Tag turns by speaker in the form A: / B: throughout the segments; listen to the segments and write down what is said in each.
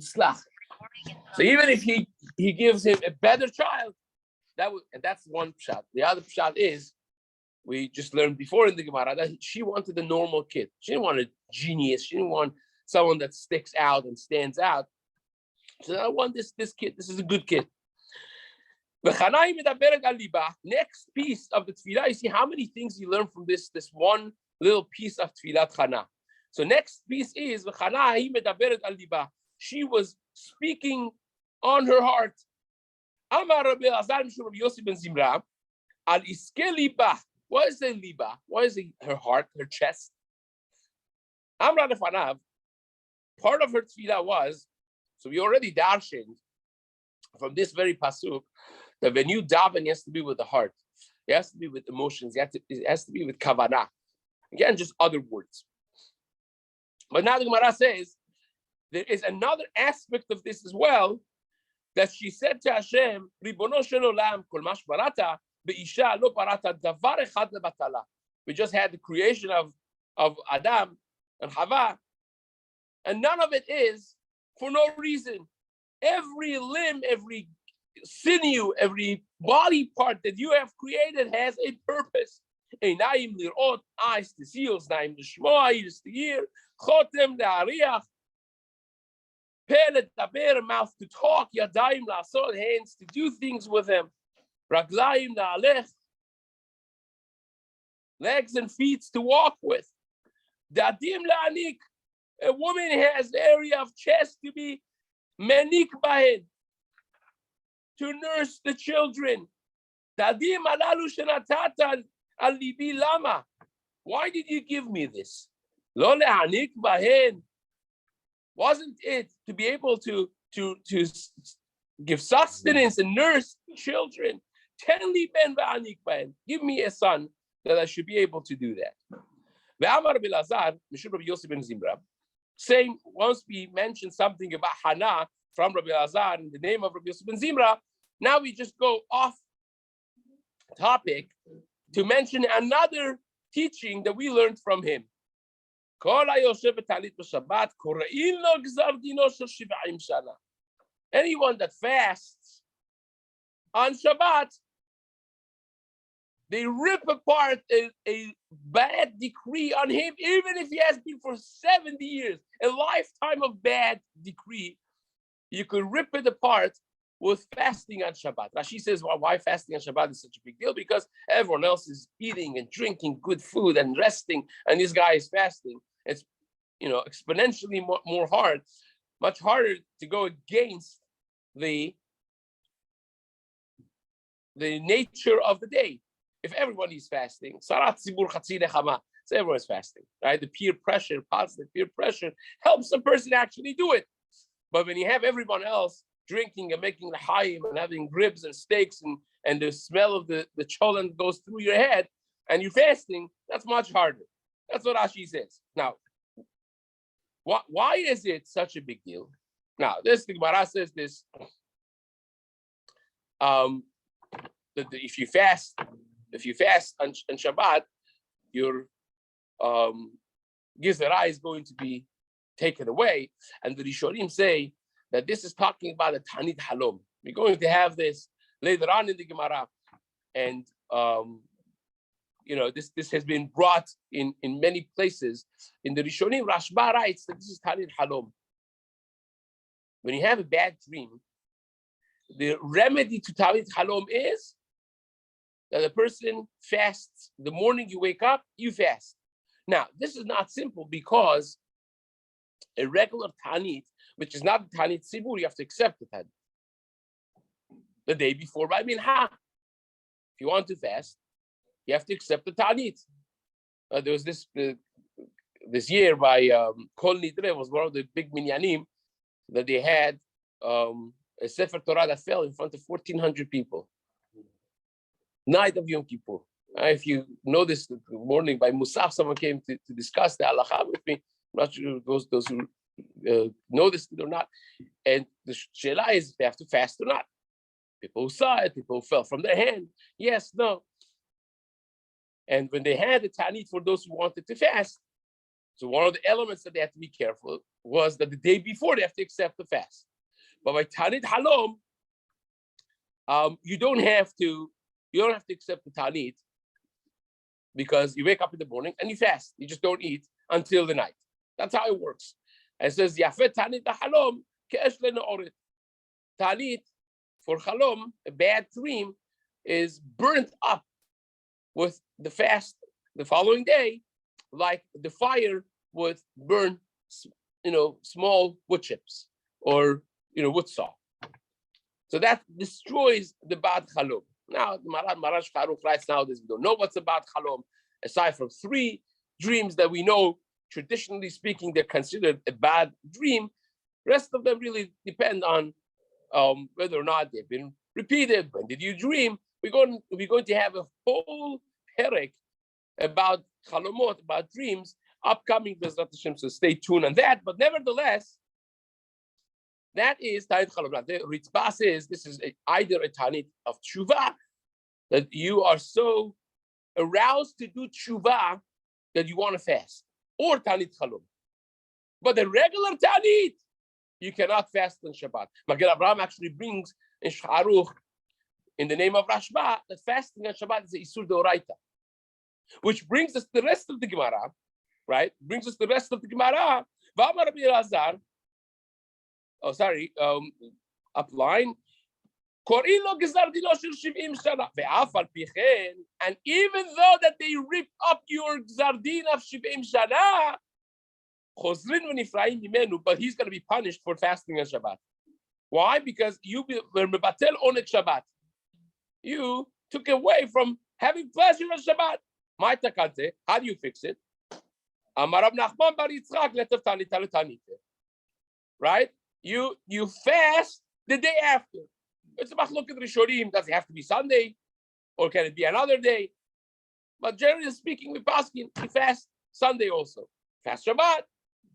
A: mutzlach. So even if he gives him a better child, and that's one pshat. The other pshat is, we just learned before in the Gemara that she wanted a normal kid. She didn't want a genius. She didn't want someone that sticks out and stands out. She said, I want this kid. This is a good kid. Next piece of the tefillah, you see how many things you learn from this one little piece of tefillat Chana. So next piece is she was speaking on her heart. Amar Rabbi Elazar Rabbi Yossi ben Zimra al iske liba. What is the liba? What is her heart, her chest? Amar lefanav. Part of her tefillah was, so we already darshaned from this very pasuk, that when you daven, it has to be with the heart. It has to be with emotions. It has to be with kavanah. Again, just other words. But now the Gemara says, there is another aspect of this as well, that she said to Hashem, Ribono shel olam, kol ma shbarata, be'isha lo barata davar echad lebatala. We just had the creation of Adam and Hava, and none of it is for no reason. Every limb, every sinew, every body part that you have created has a purpose. Einayim lirot, eyes to see, oznaim lishmoa, ears to hear, chotem le'ariach, peh ledaber, mouth to talk, yadayim la'asot, hands to do things with him, raglayim la'alech, legs and feet to walk with, dadim la'anik, a woman has the area of chest to be menik bahen, to nurse the children. Dadim alalu shenatata al libi lama. Why did you give me this? Lo le'anik bahen. Wasn't it to be able to give sustenance and nurse children? Ten li ben va'anik bahen. Give me a son that I should be able to do that. Ve'amar Rabbi Elazar, Mishum Rabbi Yossi ben Zimra. Saying, once we mentioned something about Hana from Rabbi Elazar in the name of Rabbi Yossi ben Zimra, now we just go off topic to mention another teaching that we learned from him. Anyone that fasts on Shabbat, they rip apart a bad decree on him, even if he has been for 70 years, a lifetime of bad decree. You could rip it apart with fasting on Shabbat. Rashi says, well, why fasting on Shabbat is such a big deal? Because everyone else is eating and drinking good food and resting, and this guy is fasting. It's, exponentially more hard, much harder to go against the nature of the day. If everyone is fasting, Sarat Zibur Chatzi Nechama, so everyone's fasting, right? The peer pressure, positive peer pressure, helps the person actually do it. But when you have everyone else drinking and making the hayim and having ribs and steaks and the smell of the cholent goes through your head, and you're fasting, that's much harder. That's what Rashi says. Now, why is it such a big deal? Now, the Gemara says this, that if you fast on Shabbat, your Gizera is going to be taken away. And the Rishonim say that this is talking about a Tanit Halom. We're going to have this later on in the Gemara. And, this has been brought in many places. In the Rishonim, Rashba writes that this is Tanit Halom. When you have a bad dream, the remedy to Tanit Halom is that a person fasts. The morning you wake up, you fast. Now, this is not simple because a regular Tanit, which is not Tanit Sibur, you have to accept the Tanit the day before by Minha. If you want to fast, you have to accept the Tanit. There was this year by Kol Nidre, was one of the big minyanim that they had a Sefer Torah that fell in front of 1,400 people. Night of Yom Kippur. If you noticed the morning by Musaf, someone came to discuss the halacha with me. I'm not sure those who noticed it or not. And the sheila is if they have to fast or not. People who saw it, people who fell from their hand. Yes, no. And when they had the Tanit for those who wanted to fast, So one of the elements that they had to be careful was that the day before they have to accept the fast. But by Tanit Halom, you don't have to accept the Tanit because you wake up in the morning and you fast. You just don't eat until the night. That's how it works. And it says, Yafet Tanit Halom, Ke'esh Le'No'oret. Tanit for Halom, a bad dream, is burnt up with the fast the following day, like the fire would burn, small wood chips or wood saw. So that destroys the bad Halom. Now, the Marash Charuch writes nowadays we don't know what's a bad Halom, aside from 3 dreams that we know, traditionally speaking, they're considered a bad dream. Rest of them really depend on whether or not they've been repeated. When did you dream? We're going to have a whole perek about Chalomot, about dreams, upcoming Bezrat Hashem. So stay tuned on that. But nevertheless, that is Tanit Chalom. The Ritzbah says this is either a Tanit of Tshuva, that you are so aroused to do Tshuva that you want to fast, or Tanit Chalom. But the regular Tanit, you cannot fast on Shabbat. Magen Avraham actually brings in Sharuch, in the name of Rashba, that fasting on Shabbat is a Isur Deoraita, which brings us the rest of the Gemara, right? Brings us the rest of the Gemara. V'amar Rabbi Elazar, up line. And even though that they rip up your Gzardin of Shivim Shana, but he's going to be punished for fasting on Shabbat. Why? Because you were mebatel onek Shabbat. You took away from having pleasure on Shabbat. My takante, how do you fix it? Right? You fast the day after. It's about looking at Rishonim. Does it have to be Sunday, or can it be another day? But generally speaking, we paskin, you fast Sunday also. Fast Shabbat.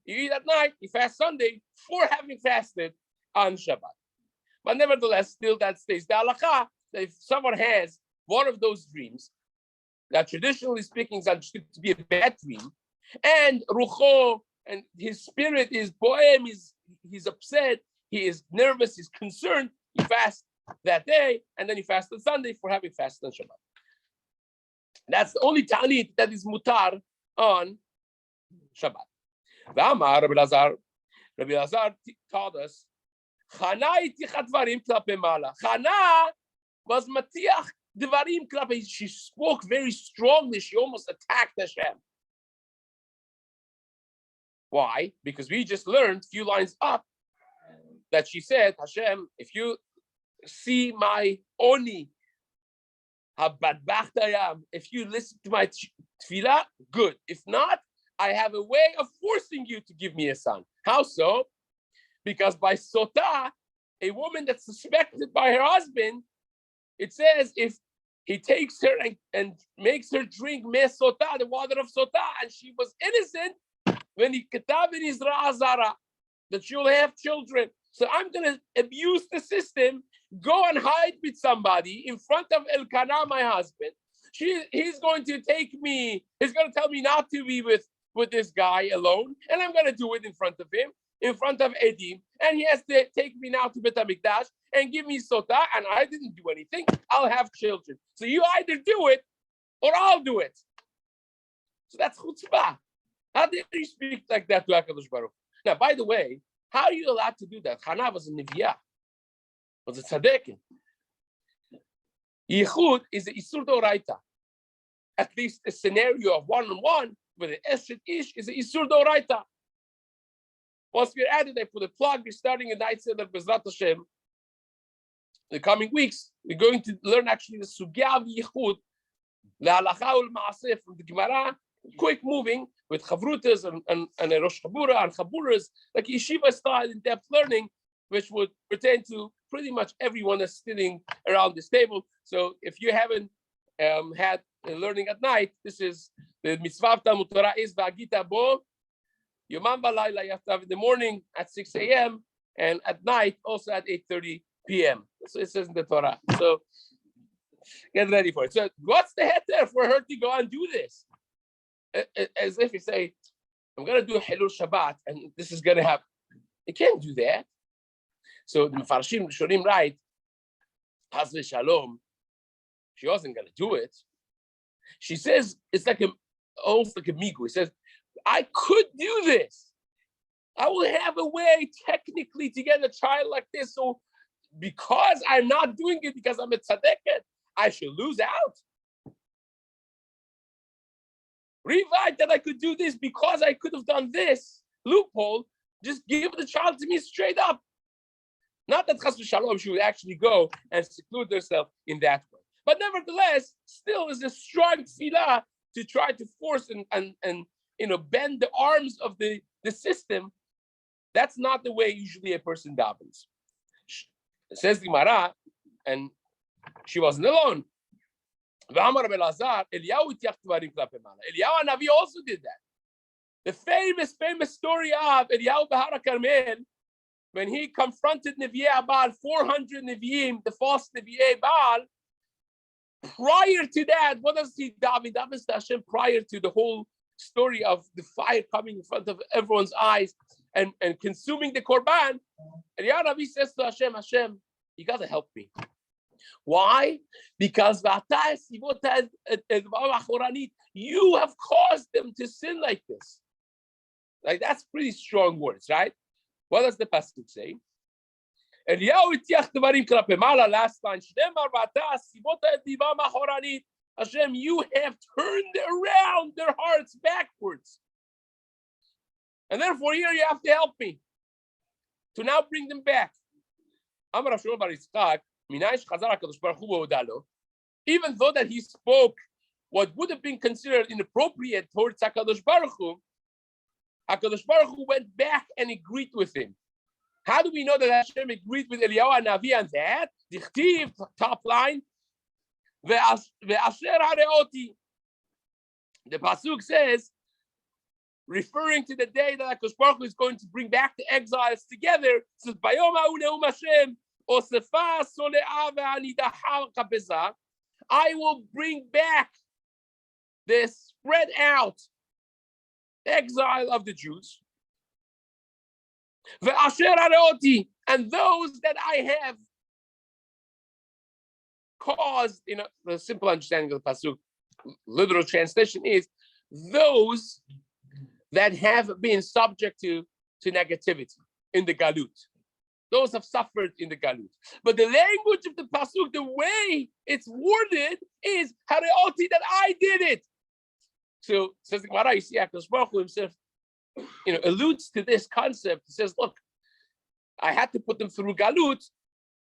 A: You eat at night. You fast Sunday for having fasted on Shabbat. But nevertheless, still that stays the halakha that if someone has one of those dreams that traditionally speaking is understood to be a bad dream, and rucho and his spirit is bohem, he's upset, he is nervous, he's concerned, he fasts that day, and then he fasts on Sunday for having fasted on Shabbat. That's the only ta'anit that is mutar on Shabbat. Rabbi Elazar taught us, Chana was matiach dvarim klape. She spoke very strongly. She almost attacked Hashem. Why? Because we just learned a few lines up that she said, Hashem, if you see my oni, if you listen to my tefillah, good. If not, I have a way of forcing you to give me a son. How so? Because by sota, a woman that's suspected by her husband, it says if he takes her and makes her drink me sota, the water of sota, and she was innocent, when he katav in his ra'azara, that she'll have children. So I'm going to abuse the system, go and hide with somebody in front of Elkanah, my husband. He's going to he's going to tell me not to be with this guy alone, and I'm going to do it in front of him, in front of Edim, and he has to take me now to Bet HaMikdash and give me sota, and I didn't do anything. I'll have children. So you either do it, or I'll do it. So that's chutzpah. How did he speak like that to HaKadosh Baruch? Now, by the way, how are you allowed to do that? Hannah was a Nevi'ah, was a tzaddikin. Yichud is a Isur Doraita. At least a scenario of one-on-one with an Eshet Ish is a Isur Doraita. Once we're added, I put a plug. We're starting a night set of Bezrat Hashem. The coming weeks, we're going to learn actually the Sugya of Yichud, the Halacha ul Maaseh from the Gemara, quick moving with Chavrutas and a Rosh Chabura and Chaburas, like yeshiva style in-depth learning, which would pertain to pretty much everyone that's sitting around this table. So if you haven't had learning at night, this is the mitzvah Talmud Torah is V'agita bo. Yomam Balayla, you have to have in the morning at 6 a.m. and at night also at 8:30 p.m. So it says in the Torah. So get ready for it. So what's the head there for her to go and do this? As if you say, I'm going to do a Hilul Shabbat, and this is going to happen. You can't do that. So the Mefarshim Shurim write, Hazve Shalom, she wasn't going to do it. She says, it's like almost like a migu. He says, I could do this. I will have a way technically to get a child like this. So because I'm not doing it because I'm a tzaddiket, I should lose out. Revite that I could do this because I could have done this loophole. Just give the child to me straight up. Not that Chas v'Shalom she would actually go and seclude herself in that way. But nevertheless, still is a strong tefillah to try to force and bend the arms of the system. That's not the way usually a person davens. It says the Gemara, and she wasn't alone. Eliyahu Hanavi also did that. The famous story of Eliyahu Bahar Karmel, when he confronted Nevi'ei Baal, 400 Nevi'im, the false Nevi'ei Baal. Prior to that, what does he daven? Davens to Hashem prior to the whole story of the fire coming in front of everyone's eyes and consuming the korban. Eliyahu Hanavi says to Hashem, Hashem, you got to help me. Why? Because you have caused them to sin like this. Like, that's pretty strong words, right? What does the pasuk say? Last line. Hashem, you have turned around their hearts backwards. And therefore, here you have to help me to now bring them back. Even though that he spoke what would have been considered inappropriate towards HaKadosh Baruch Hu, HaKadosh Baruch Hu went back and agreed with him. How do we know that Hashem agreed with Eliyahu Hanavi on that? Dichtiv, top line, ve'asher hareoti. The pasuk says, referring to the day that HaKadosh Baruch Hu is going to bring back the exiles together, it says, Bayom ha'u ne'um Hashem, osefa sole'a ve'anidaha kapeza. I will bring back the spread out exile of the Jews. And those that I have caused, the simple understanding of the pasuk, literal translation is those that have been subject to negativity in the galut. Those have suffered in the galut. But the language of the pasuk, the way it's worded, is hareoti, that I did it. So says the Gemara, you see, HaKadosh Baruch Hu himself, alludes to this concept. He says, look, I had to put them through galut,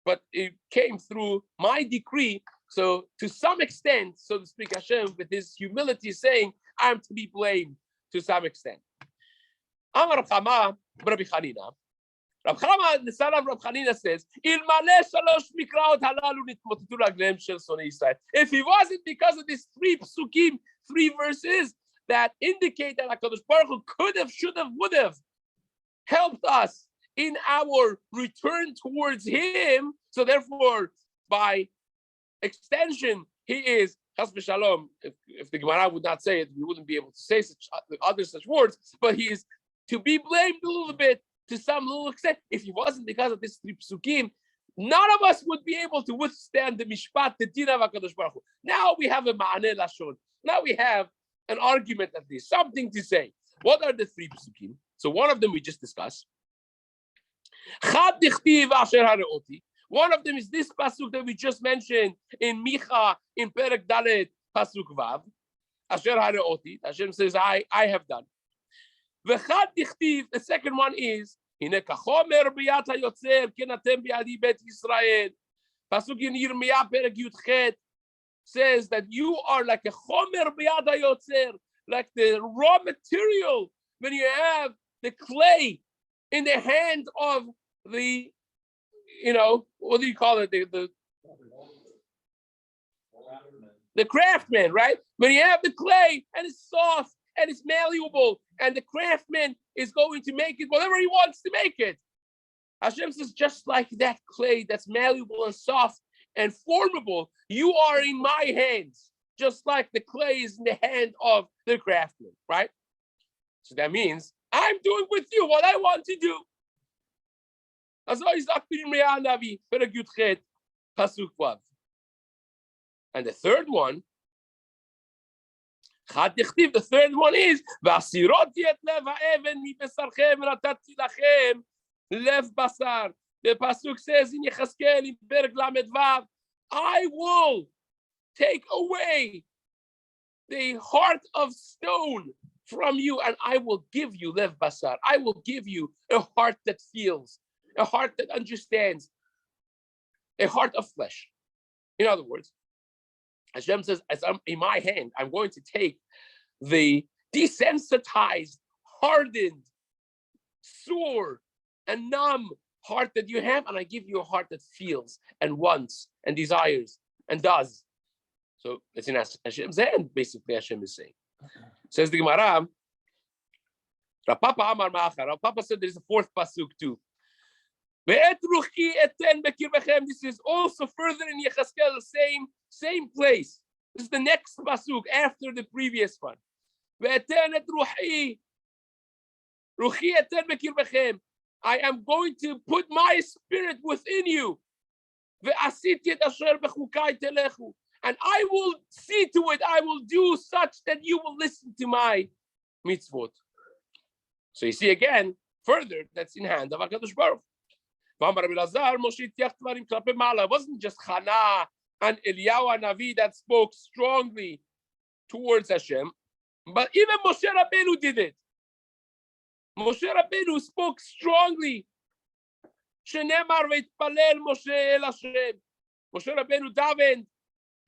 A: but it came through my decree. So to some extent, so to speak, Hashem, with his humility, saying, I'm to be blamed to some extent. Amar Rav Chama, Rabbi Chanina. Rav Chama, the son of Rav Chanina, says, if it wasn't because of these three psukim, 3 verses that indicate that HaKadosh Baruch Hu could have, should have, would have helped us in our return towards him. So therefore, by extension, he is, Chas v'Shalom, if the Gemara would not say it, we wouldn't be able to say such words, but he is to be blamed a little bit, to some little extent. If he wasn't because of this 3 psukim, none of us would be able to withstand the mishpat, the din of HaKadosh Baruch Hu. Now we have a ma'aneh lashon. Now we have an argument, at least something to say. What are the 3 psukim? So one of them we just discussed. Chad dichtiv asher hareoti. One of them is this pasuk that we just mentioned in Micha, in Perek Dalet, pasuk Vav. Asher hareoti. Hashem says, I have done. V'chad dichtiv. The second one is Hine kachomer b'yat hayotzer ken atem b'yadi bet Yisrael. Pasuk in Yirmiyah Perek Yudchet says that you are like a chomer b'yad hayotzer, like the raw material when you have the clay in the hand of the, what do you call it? The craftsman, right? When you have the clay and it's soft and it's malleable and the craftsman is going to make it whatever he wants to make it. Hashem says, just like that clay that's malleable and soft and formable, you are in my hands, just like the clay is in the hand of the craftsman, right? So that means I'm doing with you what I want to do. And the third one, the third one is the pasuk says in Yechazkel in Perek Lamed Vav, I will take away the heart of stone from you, and I will give you lev basar. I will give you a heart that feels, a heart that understands, a heart of flesh. In other words, Hashem says, as I'm in my hand, I'm going to take the desensitized, hardened, sore, and numb heart that you have, and I give you a heart that feels and wants and desires and does. So it's in Hashem's hand, basically, Hashem is saying. Says the Gemara, Rav Papa said there's a fourth pasuk too. This is also further in Yechazkel, the same place. This is the next pasuk after the previous one. I am going to put my spirit within you. And I will see to it, I will do such that you will listen to my mitzvot. So you see again, further, that's in hand of HaKadosh Baruch. It wasn't just Hannah and Eliyahu Navi that spoke strongly towards Hashem, but even Moshe Rabbeinu did it. Moshe Rabbeinu spoke strongly. Shenemar ve'itpalel Moshe el Hashem. Moshe Rabbeinu davened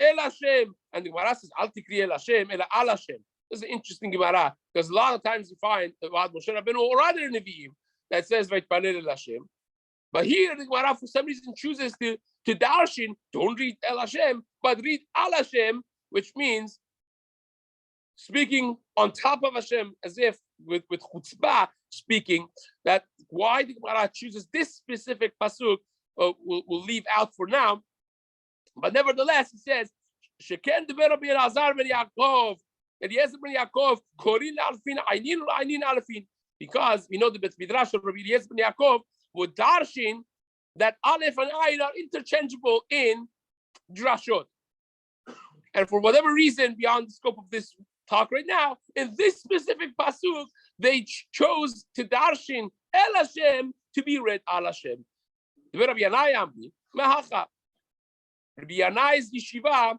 A: el Hashem. And the Gemara says, Al tikri el Hashem, ela al Hashem. This is an interesting Gemara, because a lot of times you find about Moshe Rabbeinu or other Nevi'im that says ve'itpalel el Hashem. But here the Gemara for some reason chooses to darshin, don't read el Hashem, but read al Hashem, which means speaking on top of Hashem, as if with chutzpah speaking. That why the Gemara chooses this specific pasuk, we'll leave out for now. But nevertheless, he says, "Sheken deber Rabbi Elazar ben Yaakov, Eliezer ben Yaakov, korin alfin, ainin ainin alfin." Because we know the Bet Midrash of Rabbi Eliezer ben Yaakov would darshin that aleph and ayin are interchangeable in drashot, and for whatever reason beyond the scope of this talk right now, in this specific pasuk, they chose to darshin el Hashem to be read al Hashem. Rabbi Yanai's yeshiva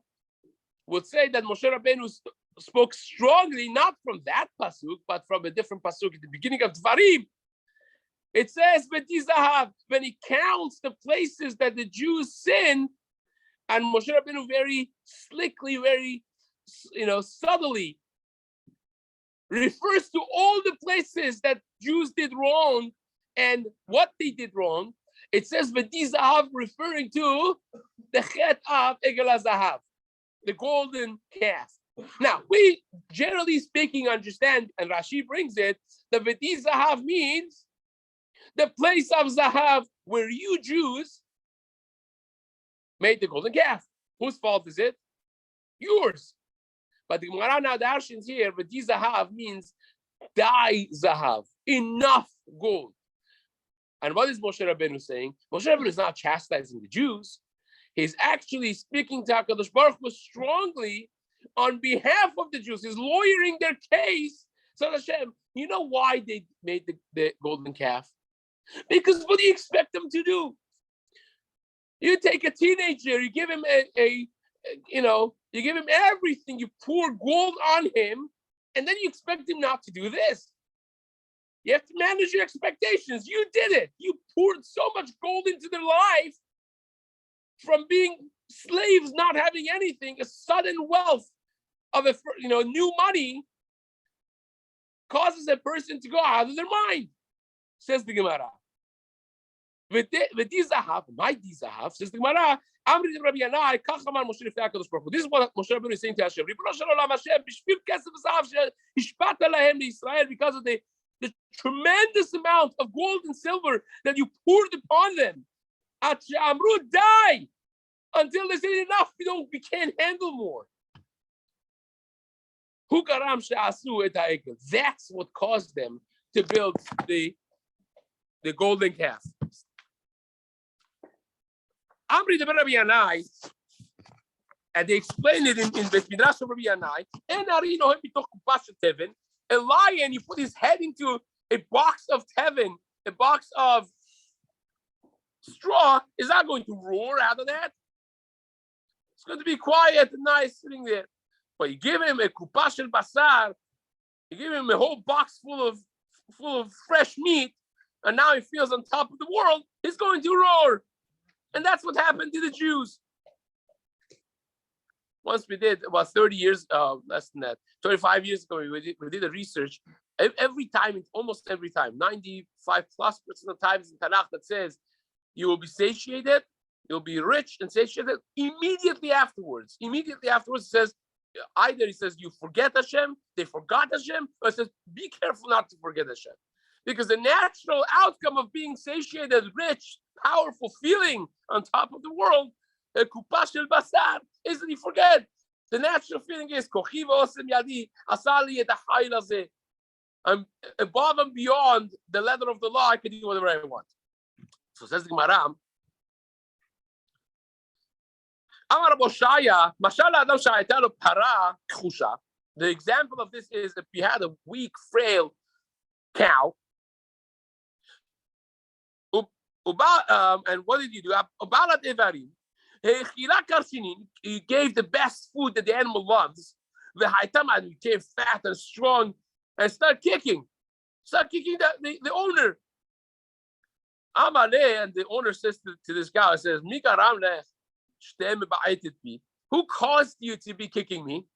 A: would say that Moshe Rabbeinu spoke strongly, not from that pasuk, but from a different pasuk at the beginning of Dvarim. It says, when he counts the places that the Jews sin, and Moshe Rabbeinu very slickly, very subtly refers to all the places that Jews did wrong and what they did wrong. It says V'tizahav, referring to the chet of Egel HaZahav, the golden calf. Now, we generally speaking understand, and Rashi brings it, that V'tizahav means the place of Zahav where you Jews made the golden calf. Whose fault is it? Yours. But the Gemara now darshins here, but Zahav means dai Zahav, enough gold. And what is Moshe Rabbeinu saying? Moshe Rabbeinu is not chastising the Jews. He's actually speaking to HaKadosh Baruch Hu strongly on behalf of the Jews. He's lawyering their case. So Hashem, you know why they made the golden calf? Because what do you expect them to do? You take a teenager, you give him you give him everything, you pour gold on him, and then you expect him not to do this. You have to manage your expectations. You did it. You poured so much gold into their life from being slaves, not having anything. A sudden wealth of new money causes a person to go out of their mind, says the Gemara. My dizahav, says the Gemara. This is what Moshe Rabbeinu is saying to Hashem. Because of the tremendous amount of gold and silver that you poured upon them. Die until they say enough. We can't handle more. That's what caused them to build the golden calf. Amri de Rabbi Yanai, and they explain it in Bet Midrash of Rabbi Yanai. A lion, you put his head into a box of tevin, a box of straw, is not going to roar out of that. It's going to be quiet and nice sitting there. But you give him a kupa shel basar, you give him a whole box full of fresh meat, and now he feels on top of the world, he's going to roar. And that's what happened to the Jews. Once we did, about 30 years, less than that, 25 years ago, we did a research. Every time, almost every time, 95+% of times in Tanakh that says, you will be satiated, you'll be rich and satiated immediately afterwards. Immediately afterwards, it says, either he says, you forget Hashem, they forgot Hashem, or it says, be careful not to forget Hashem. Because the natural outcome of being satiated, rich, powerful feeling on top of the world, a kupa shel basar, is that you forget. The natural feeling is, kochi v'osem yadi, asali et ha'chayil hazeh. I'm above and beyond the letter of the law, I can do whatever I want. So says the Gemara, Amar Boshaya, Mashallah Adam Shayatalo Para Khusha. The example of this is if you had a weak, frail cow, and what did you do? Ubalat Evarim. He gave the best food that the animal loves. The Haitaman became fat and strong and start kicking the owner. Amale, and the owner says to this guy, says, who caused you to be kicking me?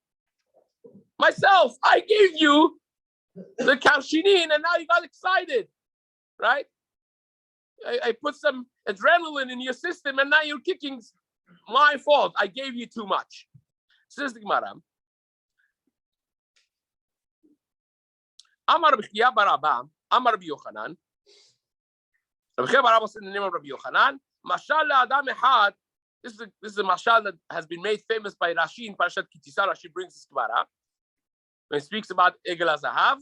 A: Myself. I gave you the kavshinin, and now you got excited, right? I put some adrenaline in your system, and now you're kicking. My fault. I gave you too much. Says the Gemara. Amar B'chia Barabba, Amar Rabbi Yochanan. Rabbi Barabba said in the name of Rabbi Yochanan, Mashal Adam Echad. This is a mashal that has been made famous by Rashi in Parashat Kitisa. Rashi brings this Gemara when he speaks about Egel HaZahav.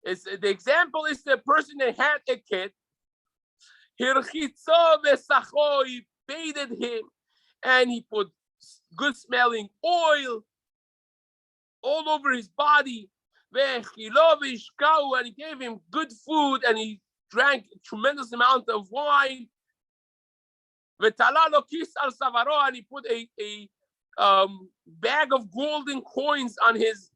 A: The example is the person that had a kid. Hirchitzo v'sacho, he bathed him, and he put good-smelling oil all over his body. V'chilo v'ishkau, and he gave him good food, and he drank a tremendous amount of wine. V'talalo kis al savaro, and he put a bag of golden coins on his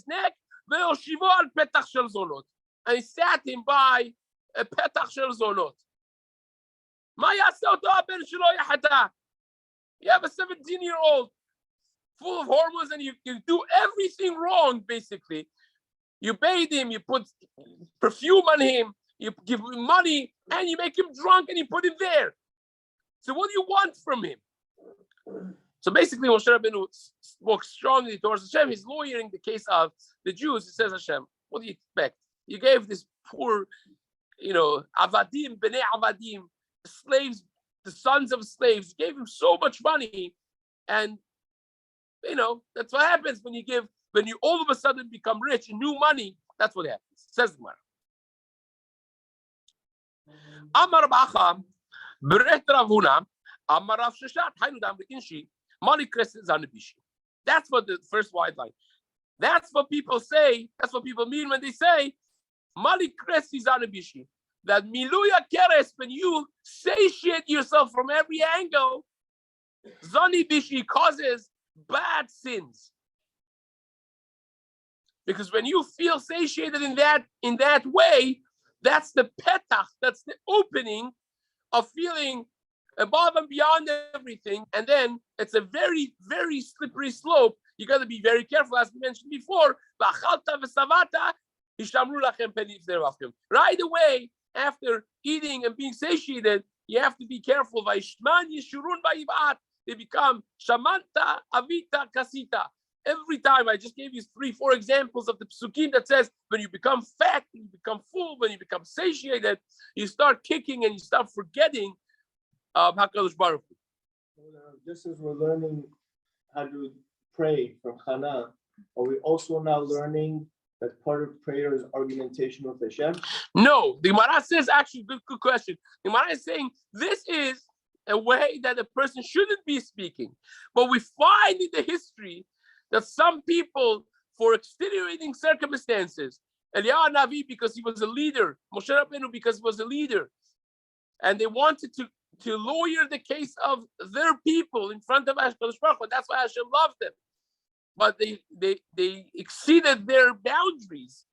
A: neck. Ve'oshivo al petach shel zonot, and he sat him by a petach shel zonot. You have a 17-year-old full of hormones, and you do everything wrong, basically. You bathe him, you put perfume on him, you give him money, and you make him drunk, and you put him there. So what do you want from him? So basically, Moshe Rabbeinu spoke strongly towards Hashem. He's lawyering the case of the Jews. He says, Hashem, what do you expect? You gave this poor, avadim, bnei avadim, slaves, the sons of slaves, gave him so much money, and that's what happens when you all of a sudden become rich and new money. That's what happens. Says the Gemara. Amar Bacha, Beret Ravuna, Amar Rav Sheshat, Hainudam Bekinshi, Mali Kresset Zanabishi. That's what the first white line. That's what people say. That's what people mean when they say Mali Kresset Zanabishi. That miluya keres, when you satiate yourself from every angle, zani bishi, causes bad sins. Because when you feel satiated in that way, that's the petach, that's the opening of feeling above and beyond everything, and then it's a very, very slippery slope. You got to be very careful, as we mentioned before. Right away, after eating and being satiated, you have to be careful. They become shamanta, avita, kasita. Every time, I just gave you 3-4 examples of the psukim that says when you become fat, when you become full, when you become satiated, you start kicking and you start forgetting HaKadosh Baruch Hu.
B: Just as we're learning how to pray from Chana, Are we also now learning that part of prayer is argumentation with Hashem?
A: No, the Gemara says, actually, good question. The Gemara is saying this is a way that a person shouldn't be speaking. But we find in the history that some people, for extenuating circumstances, Eliyahu Navi because he was a leader, Moshe Rabbeinu because he was a leader, and they wanted to lawyer the case of their people in front of HaKadosh Baruch Hu. That's why Hashem loved them. But they exceeded their boundaries.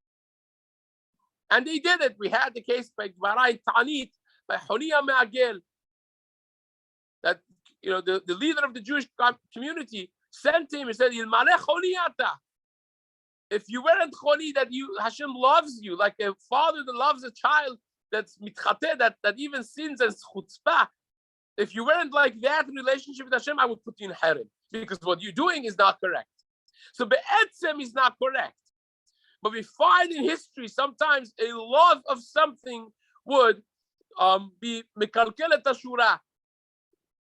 A: And they did it. We had the case by Gvarai Ta'anit, by Honiya Me'agel, that the leader of the Jewish community sent him and said, if you weren't choni, that Hashem loves you, like a father that loves a child that's mitchateh, that even sins as chutzpah. If you weren't like that relationship with Hashem, I would put you in harem, because what you're doing is not correct. So be'etzem is not correct. But we find in history sometimes a love of something would be mekalkelet ashura.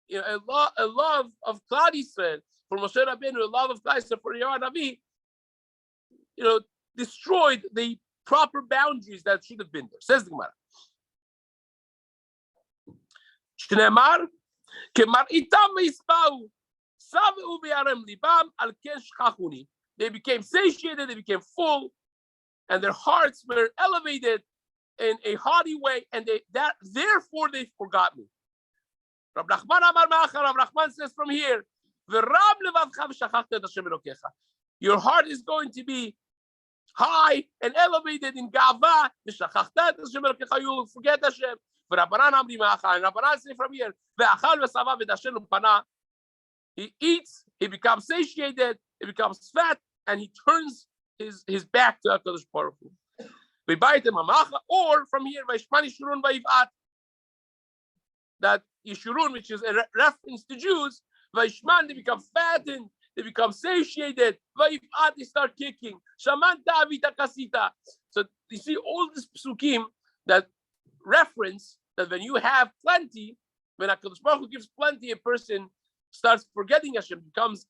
A: A love of Klal Yisrael for Moshe Rabbeinu, a love of Klal Yisrael for Eliyahu Navi, destroyed the proper boundaries that should have been there. Says the Gemara. Shneimar kemaritam v'yispau saveu v'yarem libam al ken shchachuni. They became satiated, they became full, and their hearts were elevated in a haughty way, and therefore they forgot me. Rabbi Nachman says from here, your heart is going to be high and elevated in gava. You will forget Hashem. And Rabbanan say from here, he eats, he becomes satiated, he becomes fat, and he turns his back to HaKadosh Baruch Hu. Or from here, that Yeshurun, which is a reference to Jews, Vaishman, they become fattened, they become satiated, Vaifat, they start kicking. Shamanta avita kasita. So you see all these psukim that reference that when you have plenty, when HaKadosh Baruch Hu gives plenty, a person starts forgetting Hashem, becomes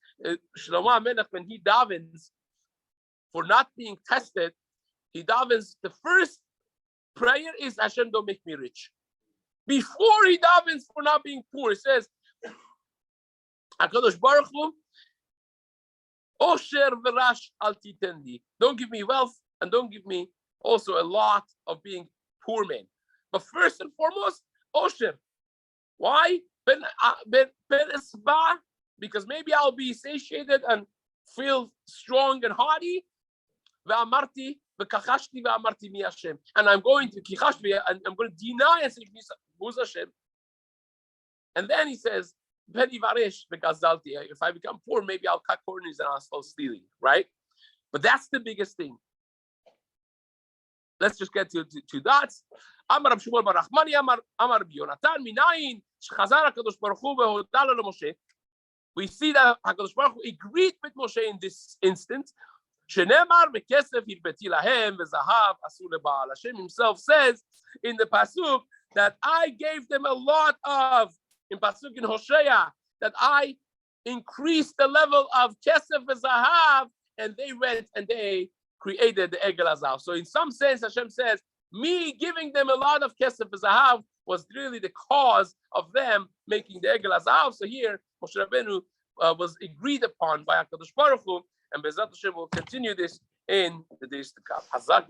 A: Shlomo HaMelech when he davens for not being tested. He davens, the first prayer is Hashem, don't make me rich. Before he davens for not being poor, he says, HaKadosh Baruch Hu, Osher v'rash al titendi. Don't give me wealth and don't give me also a lot of being poor man. But first and foremost, Osher. Why? Because maybe I'll be satiated and feel strong and haughty. And I'm going to deny and say, who's Hashem? And then he says, if I become poor, maybe I'll cut corners and I'll start stealing, right? But that's the biggest thing. Let's just get to that. Amar Rab Shmuel bar Nachmani, Amar Rabbi Yonatan, Minayin shechazar HaKadosh Baruch Hu vehodala leMoshe. We see that HaKadosh Baruch Hu agreed with Moshe in this instance. Shenemar v'kesef hirbeti lahem v'zahav asu leBaal. Hashem himself says in the pasuk that I gave them a lot of, in pasuk in Hosea, that I increased the level of kesef v'zahav, and they went and they created the Egel Hazav. So in some sense, Hashem says, me giving them a lot of kesef v'zahav was really the cause of them making the Egel Hazav. So here, Moshe Rabbeinu was agreed upon by HaKadosh Baruch Hu, and Bezrat Hashem will continue this in the days to come. Hazak.